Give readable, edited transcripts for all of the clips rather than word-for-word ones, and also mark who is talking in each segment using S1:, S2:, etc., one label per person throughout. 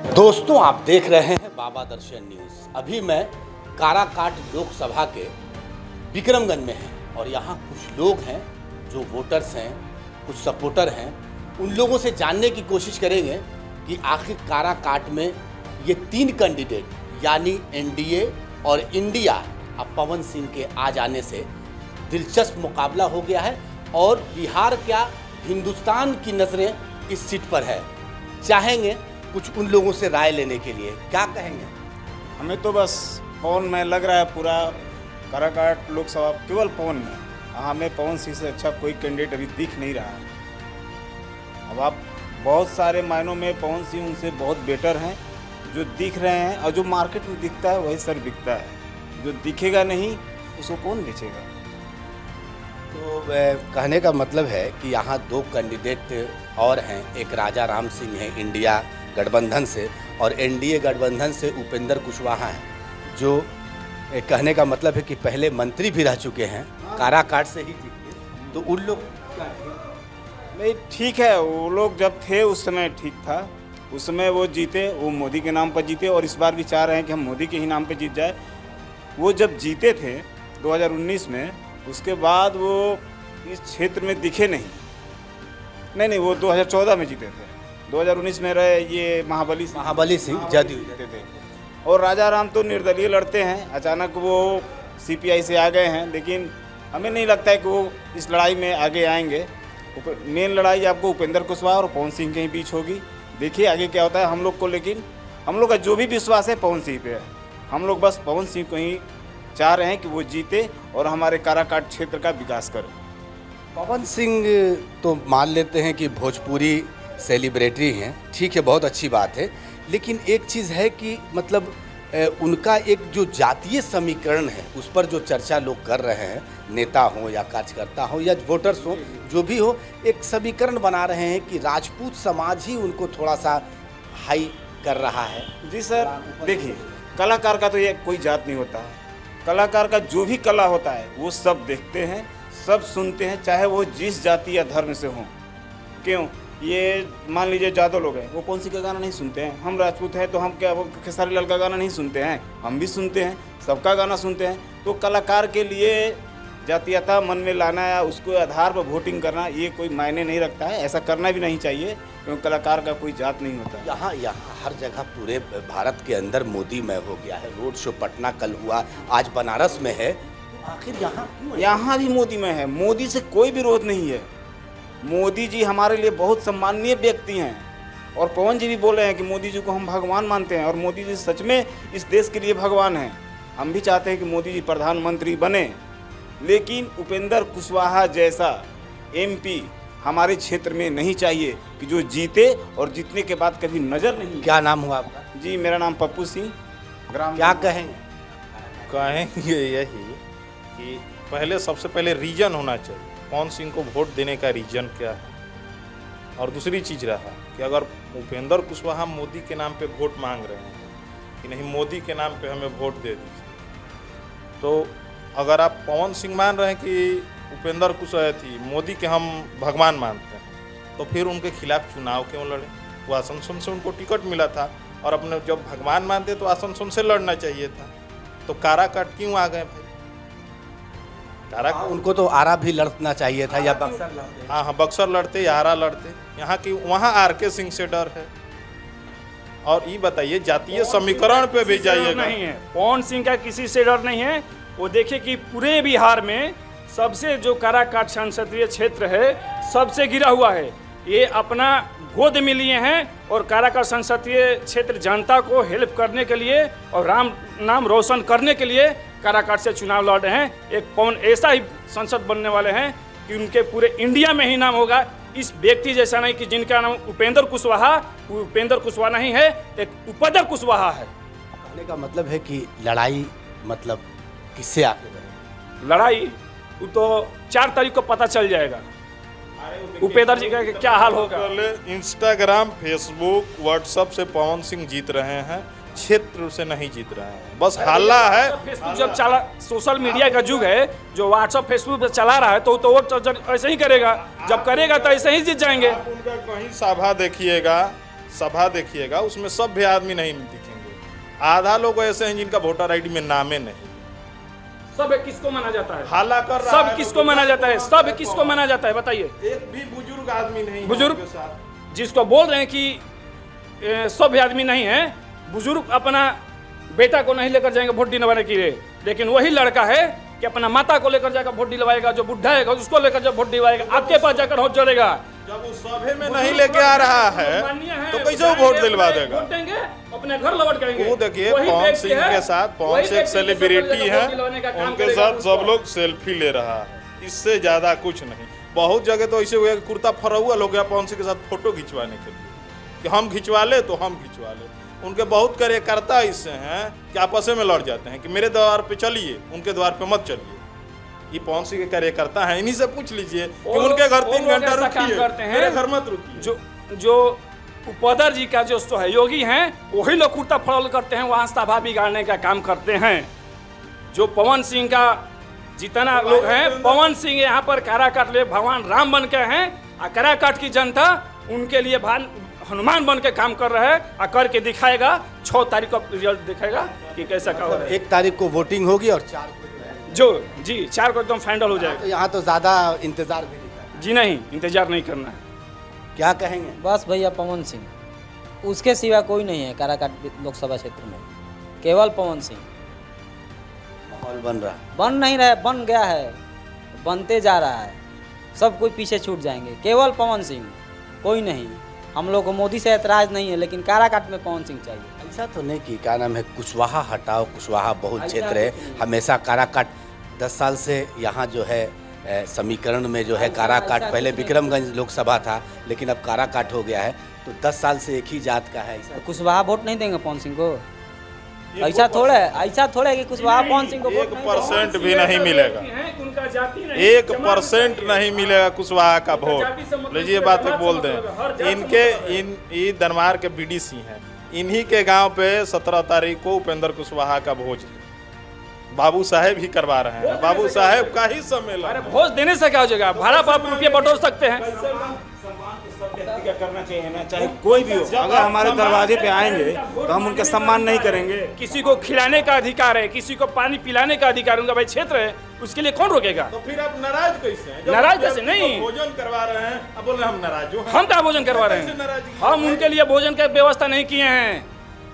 S1: दोस्तों, आप देख रहे हैं बाबा दर्शन न्यूज़। अभी मैं काराकाट लोकसभा के विक्रमगंज में हैं और यहाँ कुछ लोग हैं जो वोटर्स हैं, कुछ सपोर्टर हैं। उन लोगों से जानने की कोशिश करेंगे कि आखिर काराकाट में ये तीन कैंडिडेट यानी एनडीए और इंडिया अब पवन सिंह के आ जाने से दिलचस्प मुकाबला हो गया है और बिहार क्या हिंदुस्तान की नज़रें इस सीट पर है। चाहेंगे कुछ उन लोगों से राय लेने के लिए, क्या कहेंगे?
S2: हमें तो बस पवन में लग रहा है पूरा काराकाट लोकसभा केवल पवन में। हमें पवन सिंह से अच्छा कोई कैंडिडेट अभी दिख नहीं रहा है। अब आप बहुत सारे मायनों में पवन सिंह उनसे बहुत बेटर हैं, जो दिख रहे हैं और जो मार्केट में दिखता है वही सर बिकता है। जो दिखेगा नहीं उसको कौन बेचेगा?
S1: तो कहने का मतलब है कि यहाँ दो कैंडिडेट और हैं, एक राजा राम सिंह है इंडिया गठबंधन से और एनडीए गठबंधन से उपेंद्र कुशवाहा हैं, जो कहने का मतलब है कि पहले मंत्री भी रह चुके हैं, काराकाट से ही जीते। तो उन लोग
S2: नहीं, ठीक है, वो लोग जब थे उस समय ठीक था, उस समय वो जीते, वो मोदी के नाम पर जीते और इस बार भी चाह रहे हैं कि हम मोदी के ही नाम पर जीत जाए। वो जब जीते थे 2019 में, उसके बाद वो इस क्षेत्र में दिखे नहीं, वो 2014 में जीते थे। 2019 में रहे ये महाबली सिंह जदयू जीते थे। और राजा राम तो निर्दलीय लड़ते हैं, अचानक वो सीपीआई से आ गए हैं, लेकिन हमें नहीं लगता है कि वो इस लड़ाई में आगे आएंगे। मेन लड़ाई आपको उपेंद्र कुशवाहा और पवन सिंह के ही बीच होगी। देखिए आगे क्या होता है हम लोग को, लेकिन हम लोग का जो भी विश्वास है पवन सिंह पे है। हम लोग बस पवन सिंह को ही चाह रहे हैं कि वो जीते और हमारे काराकाट क्षेत्र का विकास करें।
S1: पवन सिंह तो मान लेते हैं कि भोजपुरी सेलिब्रिटी हैं, ठीक है, बहुत अच्छी बात है, लेकिन एक चीज़ है कि मतलब उनका एक जो जातीय समीकरण है उस पर जो चर्चा लोग कर रहे हैं, नेता हो या कार्यकर्ता हो या वोटर्स हो, जो भी हो, एक समीकरण बना रहे हैं कि राजपूत समाज ही उनको थोड़ा सा हाई कर रहा है।
S2: जी सर, देखिए कलाकार का तो ये कोई जात नहीं होता है। कलाकार का जो भी कला होता है वो सब देखते हैं, सब सुनते हैं, चाहे वो जिस जाति या धर्म से हों। क्यों? ये मान लीजिए जादव लोग हैं, वो कौन सी का गाना नहीं सुनते हैं? हम राजपूत हैं तो हम क्या वो खेसारी लाल का गाना नहीं सुनते हैं? हम भी सुनते हैं, सबका गाना सुनते हैं। तो कलाकार के लिए जातीयता मन में लाना या उसको आधार पर वोटिंग करना ये कोई मायने नहीं रखता है। ऐसा करना भी नहीं चाहिए, क्योंकि कलाकार का कोई जात नहीं होता।
S1: यहाँ हर जगह पूरे भारत के अंदर मोदीमय हो गया है। रोड शो पटना कल हुआ, आज बनारस में है, आखिर
S2: यहाँ भी मोदीमय है। मोदी से कोई विरोध नहीं है। मोदी जी हमारे लिए बहुत सम्माननीय व्यक्ति हैं और पवन जी भी बोले हैं कि मोदी जी को हम भगवान मानते हैं और मोदी जी सच में इस देश के लिए भगवान हैं। हम भी चाहते हैं कि मोदी जी प्रधानमंत्री बने, लेकिन उपेंद्र कुशवाहा जैसा एमपी हमारे क्षेत्र में नहीं चाहिए कि जो जीते और जीतने के बाद कभी नज़र नहीं।
S1: क्या नाम हुआ आपका?
S2: जी मेरा नाम पप्पू सिंह, ग्राम।
S1: क्या कहेंगे?
S3: कहेंगे यही कि पहले सबसे पहले रीजन होना चाहिए, पवन सिंह को वोट देने का रीजन क्या है। और दूसरी चीज़ रहा कि अगर उपेंद्र कुशवाहा मोदी के नाम पे वोट मांग रहे हैं कि नहीं मोदी के नाम पे हमें वोट दे दीजिए, तो अगर आप पवन सिंह मान रहे हैं कि उपेंद्र कुशवाहा मोदी के हम भगवान मानते हैं, तो फिर उनके खिलाफ चुनाव क्यों लड़े? वो आसनसोल से उनको टिकट मिला था और अपने जब भगवान मानते तो आसनसोल से लड़ना चाहिए था। तो काराकाट क्यों आ गए भाई?
S1: उनको तो आरा भी लड़ना चाहिए था या बक्सर लड़ते।
S3: हाँ, बक्सर लड़ते या आरा लड़ते। यहाँ की वहाँ आरके सिंह से डर है। और ये बताइए जातीय समीकरण पे भी जाइएगा।
S4: नहीं है, पवन सिंह का किसी से डर नहीं है। वो देखिए कि पूरे बिहार में सबसे जो काराकाट संसदीय क्षेत्र है सबसे गिरा हुआ है। ये अपना गोद में लिए हैं और काराकाट संसदीय क्षेत्र जनता को हेल्प करने के लिए और राम नाम रोशन करने के लिए काराकाट से चुनाव लड़ रहे हैं। एक पवन ऐसा ही संसद बनने वाले हैं कि उनके पूरे इंडिया में ही नाम होगा। इस व्यक्ति जैसा नहीं कि जिनका नाम उपेंद्र कुशवाहा नहीं है, एक उपेंद्र कुशवाहा है।
S1: कहने का मतलब है कि लड़ाई मतलब किससे आगे बढ़े?
S4: लड़ाई वो तो 4 तारीख को पता चल जाएगा उपेंद्र जी का क्या हाल होगा।
S3: पहले इंस्टाग्राम, फेसबुक, व्हाट्सएप से पवन सिंह जीत रहे हैं, क्षेत्र से नहीं जीत रहे हैं। बस हल्ला है।
S4: फेसबुक जब चला, सोशल मीडिया का युग है, जो व्हाट्सएप फेसबुक पे चला रहा है तो वो ऐसे ही करेगा। जब करेगा तो ऐसे ही जीत जाएंगे।
S3: उनका कहीं सभा देखिएगा सभा देखिएगा, उसमें सभ्य आदमी नहीं दिखेंगे। आधा लोग ऐसे हैं जिनका वोटर आईडी में नामे नहीं।
S4: सब किसको माना जाता है?
S3: हाला कर रहा
S4: सब
S3: है,
S4: किसको माना जाता है? सब किसको माना जाता है बताइए?
S3: एक भी बुजुर्ग आदमी नहीं है
S4: बुजुर्ग
S3: उनके साथ।
S4: जिसको बोल रहे हैं कि सभ्य आदमी नहीं है, बुजुर्ग अपना बेटा को नहीं लेकर जाएंगे वोट दिलवाने के लिए, लेकिन वही लड़का है कि अपना माता को लेकर जाकर वोट दिलवाएगा, जो बुढ़ा है उसको लेकर जब वोट दिलवाएगा, आपके पास जाकर वोट जोड़ेगा।
S3: जब वो सभे में नहीं लेके आ रहा है तो कैसे वो वोट दिलवा देगा?
S4: वोट देंगे, अपने घर लौट जाएंगे।
S3: वो देखिए
S4: वही
S3: पवन
S4: व्यक्ति
S3: सिंह
S4: है,
S3: के साथ,
S4: वही
S3: पवन सिंह
S4: व्यक्ति
S3: सेलिब्रिटी
S4: जिसको
S3: है,
S4: वोट दिलवाने का काम
S3: उनके
S4: करेगा
S3: साथ
S4: उसको।
S3: सब लोग सेल्फी ले रहा है, इससे ज्यादा कुछ नहीं। बहुत जगह तो ऐसे हुआ कि कुर्ता फरा हुआ लोग गया पवन सिंह के साथ फोटो खिंचवाने के लिए कि हम खिंचवा ले तो हम खिंचवा ले। उनके बहुत कार्यकर्ता इससे हैं कि आपस में लड़ जाते हैं कि मेरे द्वार पे चलिए, उनके द्वार पे मत चलिए। ये पवन सिंह के कार्यकर्ता हैं, इन्हीं से पूछ लीजिए कि उनके घर 3 घंटा रुकिए, मेरे घर मत रुकिए।
S4: जो उपदर जी का जो सहयोगी हैं वही लोग कुर्ता फड़ल करते हैं, वहाँ सभा बिगाड़ने का काम करते हैं। जो पवन सिंह का जितना लोग हैं, पवन सिंह यहाँ पर काराकाट ले भगवान राम बन के हैं, और काराकाट की जनता उनके लिए हनुमान बन के काम कर रहा है, और करके दिखाएगा। 6 तारीख को रिजल्ट दिखाएगा कि कैसा क्या हो रहा है।
S1: 1 तारीख को वोटिंग होगी और 4 को
S4: जो जी 4 को एकदम फाइनल हो जाएगा।
S1: तो यहाँ तो ज़्यादा इंतज़ार भी नहीं करना।
S4: जी नहीं, इंतजार नहीं करना है।
S1: क्या कहेंगे?
S5: बस भैया पवन सिंह, उसके सिवा कोई नहीं है काराकाट लोकसभा क्षेत्र में, केवल पवन सिंह।
S1: माहौल बन रहा,
S5: बन नहीं रहा है, बन गया है, बनते जा रहा है, सब कोई पीछे छूट जाएंगे, केवल पवन सिंह, कोई नहीं। हम लोग को मोदी से ऐतराज़ नहीं है, लेकिन काराकाट में पवन सिंह चाहिए।
S1: ऐसा तो नहीं कि क्या नाम है कुशवाहा हटाओ, कुशवाहा बहुत क्षेत्र है, हमेशा काराकाट 10 साल से यहाँ जो है समीकरण में जो है काराकाट, पहले विक्रमगंज लोकसभा था लेकिन अब काराकाट हो गया है, तो 10 साल से एक ही जात का है।
S5: तो कुशवाहा वोट नहीं देंगे पवन सिंह को? ऐसा थोड़ा है, ऐसा थोड़ा है कि कुशवाहा पवन सिंह को वोट नहीं
S3: 1% भी नहीं मिलेगा,
S4: उनका जाति नहीं,
S3: 1% नहीं मिलेगा कुशवाहा का वोट। लीजिए बात पे बोल दें, ये दनमार के बीडीसी हैं, इन्हीं के गांव पे 17 तारीख को उपेंद्र कुशवाहा का भोज है, बाबू साहेब ही करवा रहे हैं, बाबू साहेब का ही सम्मेलन।
S4: अरे भोज देने से क्या हो जाएगा? भाड़ा पर आप रुपये बटोर सकते हैं।
S2: क्या करना चाहिए ना, चाहे कोई भी हो, अगर हमारे दरवाजे पे आएंगे तो हम उनका सम्मान नहीं करेंगे।
S4: किसी को खिलाने का अधिकार है, किसी को पानी पिलाने का अधिकार है, उनका भाई क्षेत्र है, उसके लिए कौन रोकेगा?
S3: तो फिर आप नाराज कैसे हैं?
S4: नाराज कैसे नहीं?
S3: भोजन करवा रहे हैं, अब बोल रहे हैं हम नाराज हो।
S4: हम क्या भोजन करवा रहे हैं? हम उनके लिए भोजन की व्यवस्था नहीं किए हैं।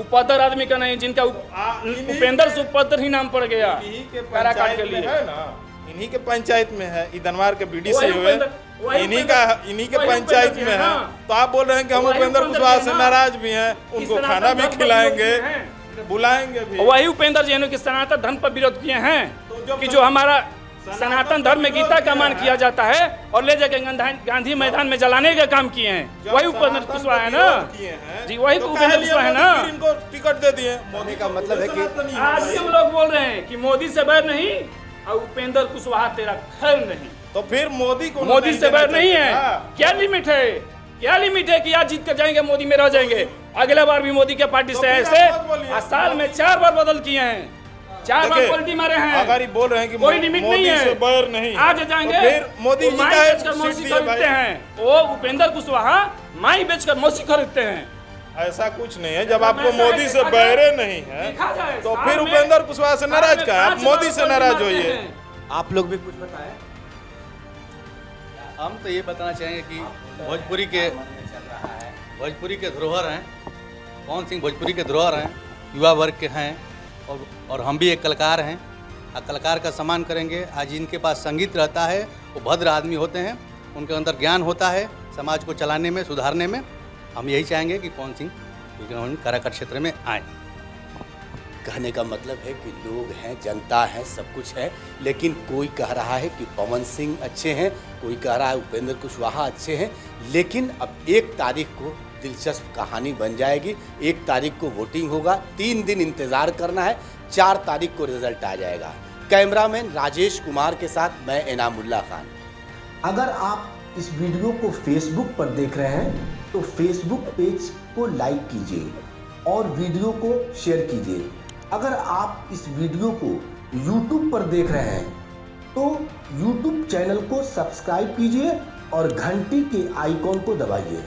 S4: उपदर आदमी का नहीं, जिनका उपेंद्र से उपदर ही नाम पड़ गया काराकाट के लिए
S3: है ना, इन्हीं के पंचायत में है, दनमार के बीडीसी हुए, इन्हीं के पंचायत में है। तो आप बोल रहे हैं कि हम उपेंद्र कुशवाहा से नाराज भी हैं, उनको खाना भी खिलाएंगे, बुलाएंगे भी।
S4: वही उपेंद्र जी कि सनातन धर्म पर विरोध किए हैं कि जो हमारा सनातन धर्म में गीता का मान किया जाता है और ले जाके गांधी मैदान में जलाने का काम किए हैं, वही उपेंद्र कुशवाहा है ना जी, वही उपेंद्र कुशवाहा है ना।
S3: इनको टिकट दे दिए।
S1: मोदी का मतलब है कि
S4: आज भी हम लोग बोल रहे हैं कि मोदी से बैर नहीं और उपेंद्र कुशवाहा तेरा खैर नहीं।
S3: तो फिर मोदी को
S4: मोदी से बैर नहीं है, क्या लिमिट है? क्या लिमिट है कि आज जीत कर जाएंगे मोदी में रह जाएंगे? अगले बार भी मोदी के पार्टी से ऐसे साल में 4 बार बदल किए हैं, 4 बार पलटी मारे हैं।
S3: अगर ये बोल रहे हैं कि
S4: कोई लिमिट नहीं है,
S3: से बैर नहीं,
S4: आज जाएंगे
S3: तो फिर मोदी जी का
S4: बेचकर मौसी खरीदते हैं, वो उपेंद्र कुशवाहा माई बेचकर मौसी खरीदते हैं।
S3: ऐसा कुछ नहीं है। जब आपको मोदी से बैरे नहीं है तो फिर उपेंद्र कुशवाहा से नाराज का, आप मोदी से नाराज होइए।
S1: आप लोग भी कुछ बताएं।
S6: हम तो ये बताना चाहेंगे कि भोजपुरी के धरोहर हैं, पवन सिंह भोजपुरी के धरोहर हैं, युवा वर्ग के हैं, और हम भी एक कलाकार हैं, कलाकार का सम्मान करेंगे। आज इनके पास संगीत रहता है, वो भद्र आदमी होते हैं, उनके अंदर ज्ञान होता है समाज को चलाने में, सुधारने में। हम यही चाहेंगे कि पवन सिंह विक्रमगंज काराकाट क्षेत्र में आए।
S1: कहने का मतलब है कि लोग हैं, जनता है, सब कुछ है, लेकिन कोई कह रहा है कि पवन सिंह अच्छे हैं, कोई कह रहा है उपेंद्र कुशवाहा अच्छे हैं। लेकिन अब 1 तारीख को दिलचस्प कहानी बन जाएगी। 1 तारीख को वोटिंग होगा, 3 दिन इंतज़ार करना है, 4 तारीख को रिजल्ट आ जाएगा। कैमरामैन राजेश कुमार के साथ मैं इनामुल्ला खान।
S7: अगर आप इस वीडियो को फेसबुक पर देख रहे हैं तो फेसबुक पेज को लाइक कीजिए और वीडियो को शेयर कीजिए। अगर आप इस वीडियो को YouTube पर देख रहे हैं तो YouTube चैनल को सब्सक्राइब कीजिए और घंटी के आइकॉन को दबाइए।